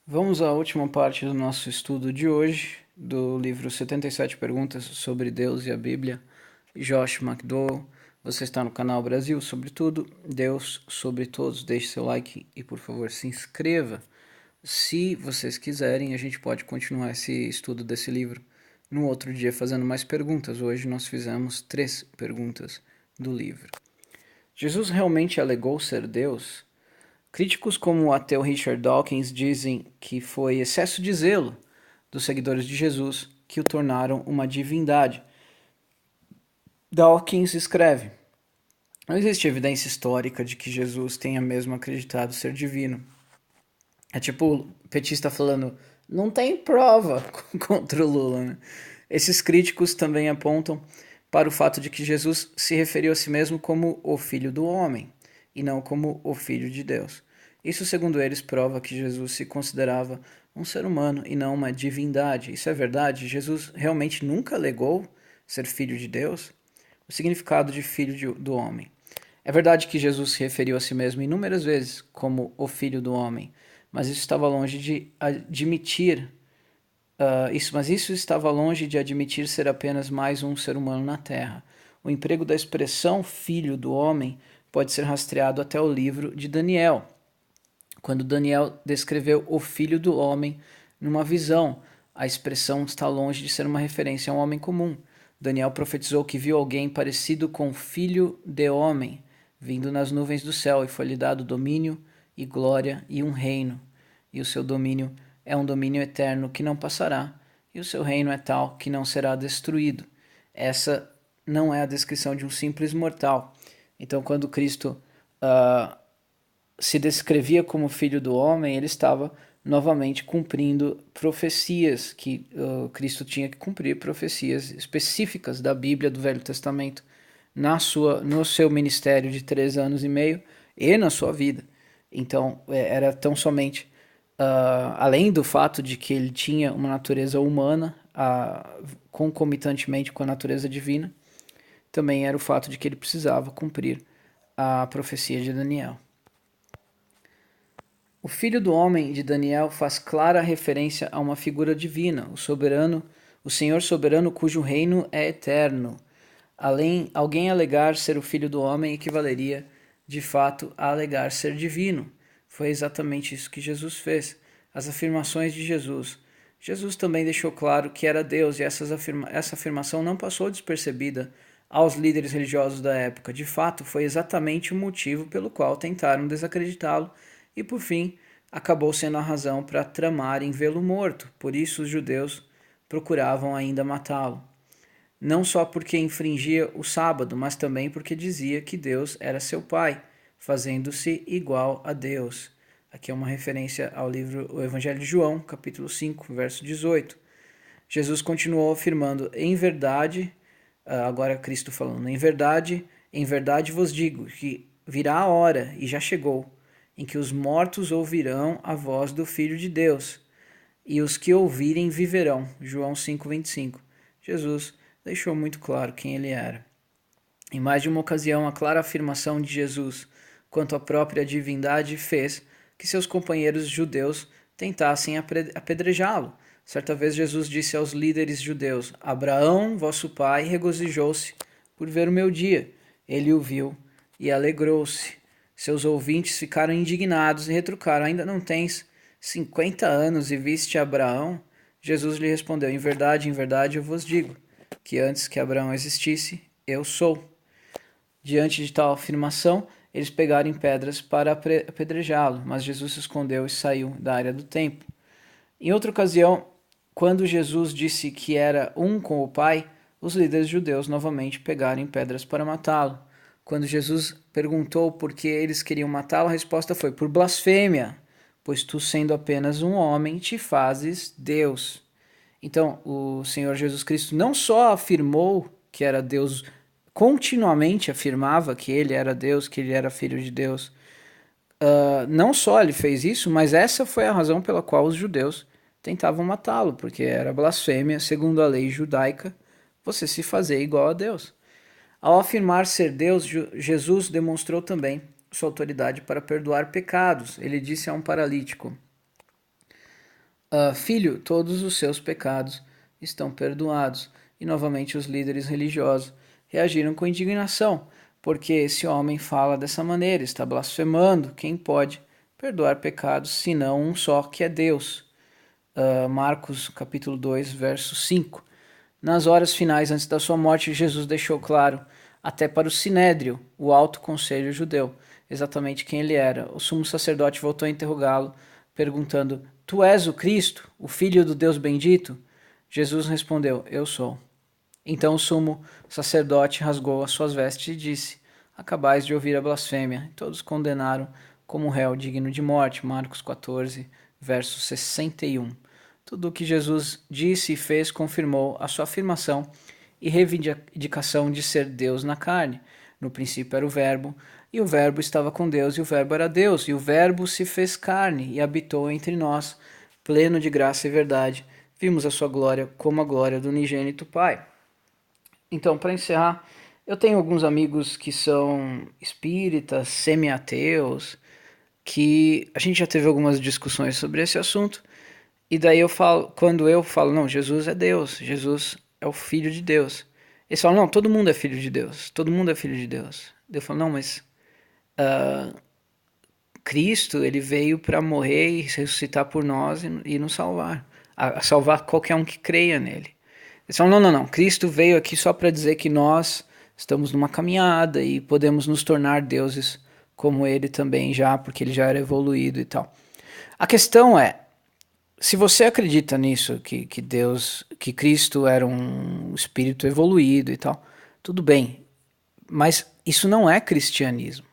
Vamos à última parte do nosso estudo de hoje, do livro 77 Perguntas sobre Deus e a Bíblia, Josh McDowell. Você está no canal Brasil sobre tudo, Deus sobre todos. Deixe seu like e, por favor, se inscreva. Se vocês quiserem, a gente pode continuar esse estudo desse livro no outro dia fazendo mais perguntas. Hoje nós fizemos 3 perguntas do livro. Jesus realmente alegou ser Deus? Críticos como o ateu Richard Dawkins dizem que foi excesso de zelo dos seguidores de Jesus que o tornaram uma divindade. Dawkins escreve: não existe evidência histórica de que Jesus tenha mesmo acreditado ser divino. É tipo o petista falando, não tem prova contra o Lula, né? Esses críticos também apontam para o fato de que Jesus se referiu a si mesmo como o Filho do Homem, e não como o Filho de Deus. Isso, segundo eles, prova que Jesus se considerava um ser humano e não uma divindade. Isso é verdade? Jesus realmente nunca alegou ser filho de Deus? O significado de do homem. É verdade que Jesus se referiu a si mesmo inúmeras vezes como o Filho do Homem, mas isso estava longe de admitir mas isso estava longe de admitir ser apenas mais um ser humano na Terra. O emprego da expressão Filho do Homem pode ser rastreado até o livro de Daniel, quando Daniel descreveu o Filho do Homem numa visão. A expressão está longe de ser uma referência a um homem comum. Daniel profetizou que viu alguém parecido com o Filho de Homem, vindo nas nuvens do céu, e foi-lhe dado domínio e glória e um reino. E o seu domínio é um domínio eterno que não passará, e o seu reino é tal que não será destruído. Essa não é a descrição de um simples mortal. Então, quando Cristo se descrevia como filho do homem, ele estava novamente cumprindo profecias que Cristo tinha que cumprir, profecias específicas da Bíblia do Velho Testamento no seu ministério de 3 anos e meio e na sua vida. Então era tão somente além do fato de que ele tinha uma natureza humana concomitantemente com a natureza divina, também era o fato de que ele precisava cumprir a profecia de Daniel. O Filho do Homem de Daniel faz clara referência a uma figura divina, o soberano, o Senhor soberano cujo reino é eterno. Alguém alegar ser o Filho do Homem equivaleria, de fato, a alegar ser divino. Foi exatamente isso que Jesus fez. As afirmações de Jesus. Jesus também deixou claro que era Deus, e essa afirmação não passou despercebida aos líderes religiosos da época. De fato, foi exatamente o motivo pelo qual tentaram desacreditá-lo e, por fim, acabou sendo a razão para tramarem vê-lo morto. Por isso, os judeus procuravam ainda matá-lo. Não só porque infringia o sábado, mas também porque dizia que Deus era seu pai, fazendo-se igual a Deus. Aqui é uma referência ao livro O Evangelho de João, capítulo 5, verso 18. Jesus continuou afirmando, em verdade, agora Cristo falando, em verdade vos digo que virá a hora, e já chegou, em que os mortos ouvirão a voz do Filho de Deus, e os que ouvirem viverão. João 5:25. Jesus deixou muito claro quem ele era. Em mais de uma ocasião, a clara afirmação de Jesus quanto à própria divindade fez que seus companheiros judeus tentassem apedrejá-lo. Certa vez Jesus disse aos líderes judeus: Abraão, vosso pai, regozijou-se por ver o meu dia. Ele o viu e alegrou-se. Seus ouvintes ficaram indignados e retrucaram: Ainda não tens 50 anos e viste Abraão? Jesus lhe respondeu: em verdade, eu vos digo que antes que Abraão existisse, eu sou. Diante de tal afirmação, eles pegaram em pedras para apedrejá-lo, mas Jesus se escondeu e saiu da área do templo. Em outra ocasião, quando Jesus disse que era um com o Pai, os líderes judeus novamente pegaram em pedras para matá-lo. Quando Jesus perguntou por que eles queriam matá-lo, a resposta foi: por blasfêmia, pois tu, sendo apenas um homem, te fazes Deus. Então, o Senhor Jesus Cristo não só afirmou que era Deus, continuamente afirmava que ele era Deus, que ele era filho de Deus. Não só ele fez isso, mas essa foi a razão pela qual os judeus tentavam matá-lo, porque era blasfêmia, segundo a lei judaica, você se fazer igual a Deus. Ao afirmar ser Deus, Jesus demonstrou também sua autoridade para perdoar pecados. Ele disse a um paralítico: Filho, todos os seus pecados estão perdoados. E novamente os líderes religiosos reagiram com indignação, porque esse homem fala dessa maneira, está blasfemando. Quem pode perdoar pecados senão um só, que é Deus? Marcos capítulo 2, verso 5. Nas horas finais antes da sua morte, Jesus deixou claro, até para o Sinédrio, o alto conselho judeu, exatamente quem ele era. O sumo sacerdote voltou a interrogá-lo, perguntando: Tu és o Cristo, o Filho do Deus bendito? Jesus respondeu: Eu sou. Então o sumo sacerdote rasgou as suas vestes e disse: Acabais de ouvir a blasfêmia. Todos condenaram como réu digno de morte. Marcos 14, verso 61. Tudo o que Jesus disse e fez confirmou a sua afirmação e reivindicação de ser Deus na carne. No princípio era o Verbo, e o Verbo estava com Deus, e o Verbo era Deus, e o Verbo se fez carne e habitou entre nós, pleno de graça e verdade. Vimos a sua glória como a glória do unigênito Pai. Então, para encerrar, eu tenho alguns amigos que são espíritas, semi-ateus, que a gente já teve algumas discussões sobre esse assunto, e daí quando eu falo, não, Jesus é Deus, Jesus é o Filho de Deus. Eles falam, não, todo mundo é filho de Deus, todo mundo é filho de Deus. Eu falo, não, mas Cristo, ele veio para morrer e ressuscitar por nós e nos salvar, a salvar qualquer um que creia nele. Eles falam, não, Cristo veio aqui só para dizer que nós estamos numa caminhada e podemos nos tornar deuses como ele também já, porque ele já era evoluído e tal. A questão é, se você acredita nisso, que Deus, que Cristo era um espírito evoluído e tal, tudo bem, mas isso não é cristianismo.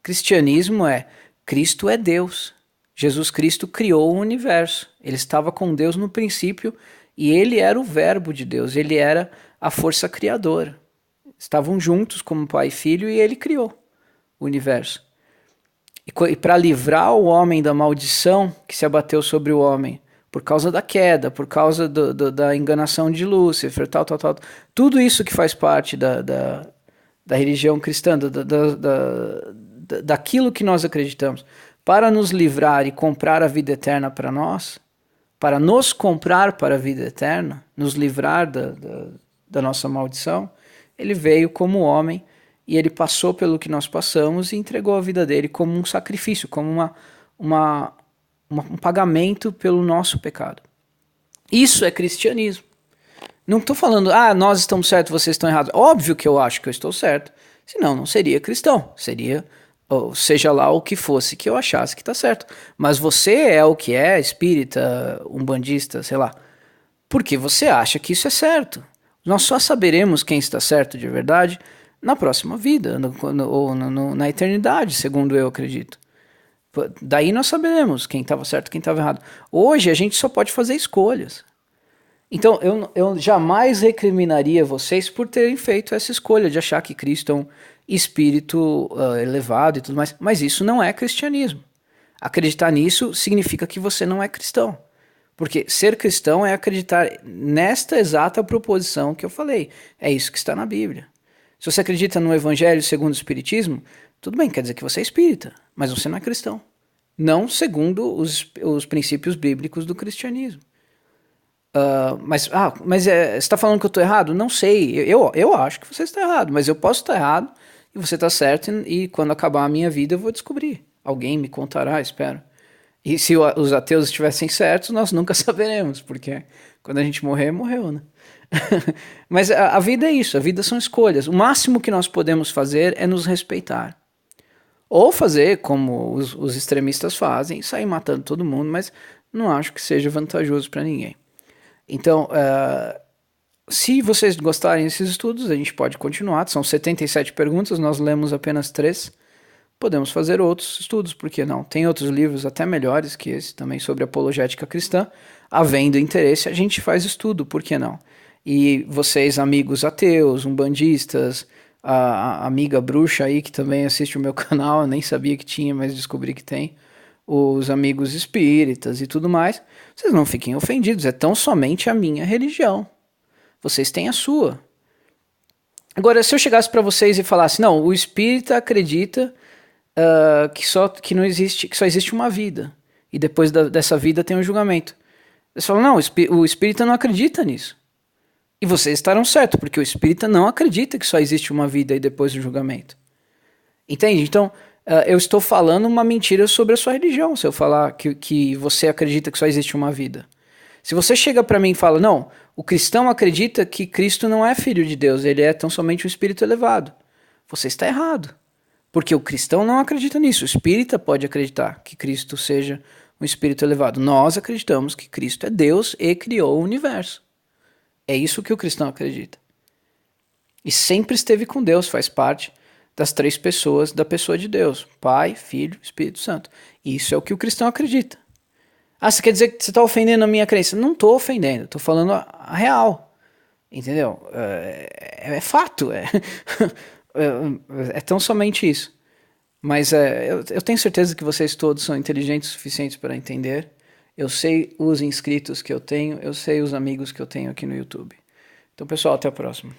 Cristianismo é Cristo é Deus. Jesus Cristo criou o universo. Ele estava com Deus no princípio e ele era o verbo de Deus, ele era a força criadora. Estavam juntos como pai e filho e ele criou o universo. E para livrar o homem da maldição que se abateu sobre o homem, por causa da queda, por causa da enganação de Lúcifer, tal, tudo isso que faz parte da religião cristã, daquilo que nós acreditamos, para nos livrar e comprar a vida eterna para nós, para nos comprar para a vida eterna, nos livrar da nossa maldição, ele veio como homem e ele passou pelo que nós passamos e entregou a vida dele como um sacrifício, como um pagamento pelo nosso pecado. Isso é cristianismo. Não estou falando, nós estamos certos, vocês estão errados. Óbvio que eu acho que eu estou certo, senão não seria cristão, seria, ou seja lá o que fosse que eu achasse que está certo. Mas você é o que é, espírita, umbandista, sei lá, porque você acha que isso é certo. Nós só saberemos quem está certo de verdade na próxima vida, ou na eternidade, segundo eu acredito. Daí nós saberemos quem estava certo e quem estava errado. Hoje a gente só pode fazer escolhas. Então eu jamais recriminaria vocês por terem feito essa escolha de achar que Cristo é um espírito elevado e tudo mais. Mas isso não é cristianismo. Acreditar nisso significa que você não é cristão. Porque ser cristão é acreditar nesta exata proposição que eu falei. É isso que está na Bíblia. Se você acredita no Evangelho segundo o Espiritismo, tudo bem, quer dizer que você é espírita, mas você não é cristão. Não segundo os princípios bíblicos do cristianismo. Mas você está falando que eu estou errado? Não sei, eu acho que você está errado, mas eu posso estar errado e você está certo e quando acabar a minha vida eu vou descobrir. Alguém me contará, espero. E se os ateus estivessem certos, nós nunca saberemos, porque quando a gente morrer, morreu, né? Mas a vida é isso, a vida são escolhas. O máximo que nós podemos fazer é nos respeitar. Ou fazer como os extremistas fazem, sair matando todo mundo, mas não acho que seja vantajoso para ninguém. Então, se vocês gostarem desses estudos, a gente pode continuar. São 77 perguntas, nós lemos apenas 3. Podemos fazer outros estudos, por que não? Tem outros livros até melhores que esse, também sobre apologética cristã. Havendo interesse, a gente faz estudo, por que não? E vocês, amigos ateus, umbandistas, a amiga bruxa aí que também assiste o meu canal, eu nem sabia que tinha, mas descobri que tem, os amigos espíritas e tudo mais, vocês não fiquem ofendidos, é tão somente a minha religião. Vocês têm a sua. Agora, se eu chegasse para vocês e falasse, não, o espírita acredita que só existe uma vida, e depois dessa vida tem um julgamento. Eles falam, não, o espírita não acredita nisso. E vocês estarão certos, porque o espírita não acredita que só existe uma vida e depois do julgamento. Entende? Então, eu estou falando uma mentira sobre a sua religião, se eu falar que você acredita que só existe uma vida. Se você chega para mim e fala, não, o cristão acredita que Cristo não é filho de Deus, ele é tão somente um espírito elevado. Você está errado. Porque o cristão não acredita nisso. O espírita pode acreditar que Cristo seja um espírito elevado. Nós acreditamos que Cristo é Deus e criou o universo. É isso que o cristão acredita. E sempre esteve com Deus, faz parte das três pessoas da pessoa de Deus. Pai, Filho, Espírito Santo. E isso é o que o cristão acredita. Ah, você quer dizer que você está ofendendo a minha crença? Não estou ofendendo, estou falando a real. Entendeu? É fato. É tão somente isso. Mas eu tenho certeza que vocês todos são inteligentes o suficiente para entender. Eu sei os inscritos que eu tenho, eu sei os amigos que eu tenho aqui no YouTube. Então, pessoal, até a próxima.